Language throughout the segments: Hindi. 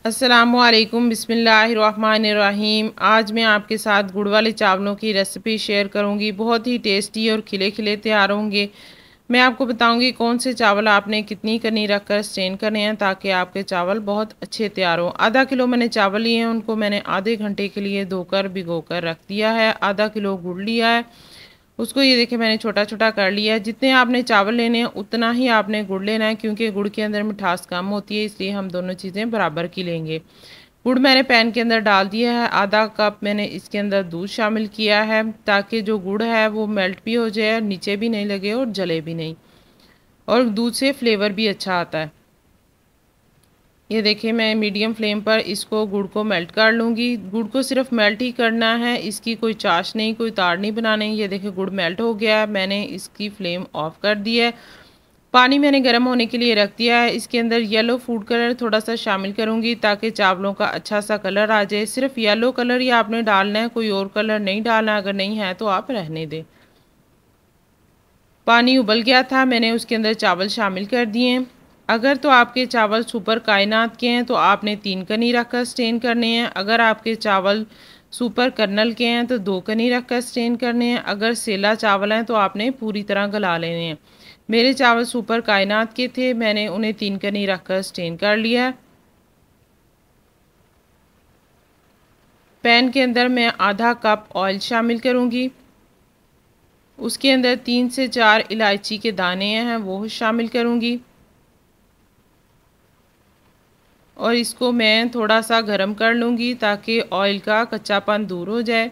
अस्सलामुअलैकुम बिस्मिल्लाहिर्रहमानिर्रहीम। आज मैं आपके साथ गुड़ वाले चावलों की रेसिपी शेयर करूंगी। बहुत ही टेस्टी और खिले खिले तैयार होंगे। मैं आपको बताऊंगी कौन से चावल आपने कितनी कनी रख कर स्ट्रेन करने हैं ताकि आपके चावल बहुत अच्छे तैयार हों। आधा किलो मैंने चावल लिए हैं, उनको मैंने आधे घंटे के लिए धोकर भिगोकर रख दिया है। आधा किलो गुड़ लिया है, उसको ये देखिए मैंने छोटा छोटा कर लिया है। जितने आपने चावल लेने हैं उतना ही आपने गुड़ लेना है, क्योंकि गुड़ के अंदर मिठास कम होती है, इसलिए हम दोनों चीज़ें बराबर की लेंगे। गुड़ मैंने पैन के अंदर डाल दिया है। आधा कप मैंने इसके अंदर दूध शामिल किया है ताकि जो गुड़ है वो मेल्ट भी हो जाए, नीचे भी नहीं लगे और जले भी नहीं, और दूध से फ्लेवर भी अच्छा आता है। ये देखिए मैं मीडियम फ्लेम पर इसको गुड़ को मेल्ट कर लूँगी। गुड़ को सिर्फ मेल्ट ही करना है, इसकी कोई चाश नहीं, कोई तार नहीं बनानी। ये देखिए गुड़ मेल्ट हो गया है, मैंने इसकी फ्लेम ऑफ कर दी है। पानी मैंने गर्म होने के लिए रख दिया है। इसके अंदर येलो फूड कलर थोड़ा सा शामिल करूँगी ताकि चावलों का अच्छा सा कलर आ जाए। सिर्फ येलो कलर ही आपने डालना है, कोई और कलर नहीं डालना। अगर नहीं है तो आप रहने दें। पानी उबल गया था, मैंने उसके अंदर चावल शामिल कर दिए हैं। अगर तो आपके चावल सुपर कायनात के हैं तो आपने 3 कनी रख कर स्ट्रेन करने हैं। अगर आपके चावल सुपर कर्नल के हैं तो 2 कनी रख कर स्ट्रेन करने हैं। अगर सेला चावल हैं तो आपने पूरी तरह गला लेने हैं। मेरे चावल सुपर कायनात के थे, मैंने उन्हें 3 कनी रख कर स्ट्रेन कर लिया है। पैन के अंदर मैं आधा कप ऑयल शामिल करूँगी। उसके अंदर 3 से 4 इलायची के दाने हैं वो शामिल करूँगी, और इसको मैं थोड़ा सा गरम कर लूँगी ताकि ऑयल का कच्चापन दूर हो जाए।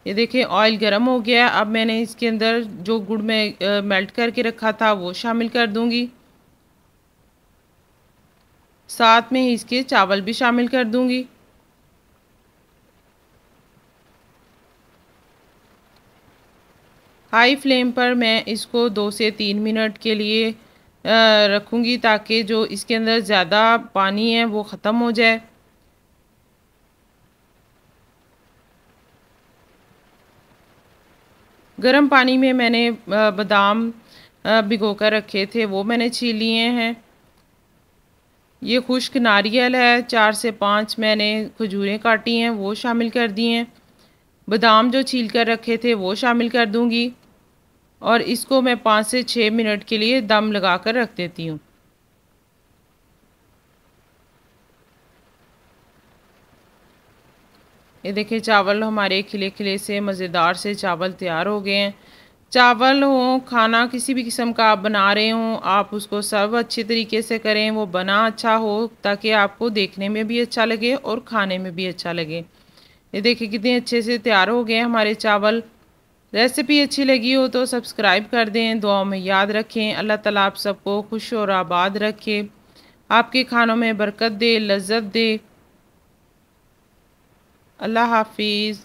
ये देखिए ऑयल गरम हो गया। अब मैंने इसके अंदर जो गुड़ में मेल्ट करके रखा था वो शामिल कर दूँगी। साथ में ही इसके चावल भी शामिल कर दूँगी। हाई फ्लेम पर मैं इसको 2 से 3 मिनट के लिए रखूँगी ताकि जो इसके अंदर ज़्यादा पानी है वो ख़त्म हो जाए। गर्म पानी में मैंने बादाम भिगो कर रखे थे वो मैंने छील लिए हैं। ये खुश्क नारियल है, 4 से 5 मैंने खजूरें काटी हैं वो शामिल कर दी हैं। बादाम जो छील कर रखे थे वो शामिल कर दूंगी, और इसको मैं 5 से 6 मिनट के लिए दम लगा कर रख देती हूँ। ये देखिए चावल हमारे खिले खिले से मज़ेदार से चावल तैयार हो गए हैं। चावल हो, खाना किसी भी किस्म का आप बना रहे हों, आप उसको सर्व अच्छे तरीके से करें, वो बना अच्छा हो ताकि आपको देखने में भी अच्छा लगे और खाने में भी अच्छा लगे। ये देखिए कितने अच्छे से तैयार हो गए हमारे चावल। रेसिपी अच्छी लगी हो तो सब्सक्राइब कर दें, दुआओं में याद रखें। अल्लाह ताला आप सबको खुश और आबाद रखे, आपके खानों में बरकत दे, लज्जत दे। अल्लाह हाफिज़।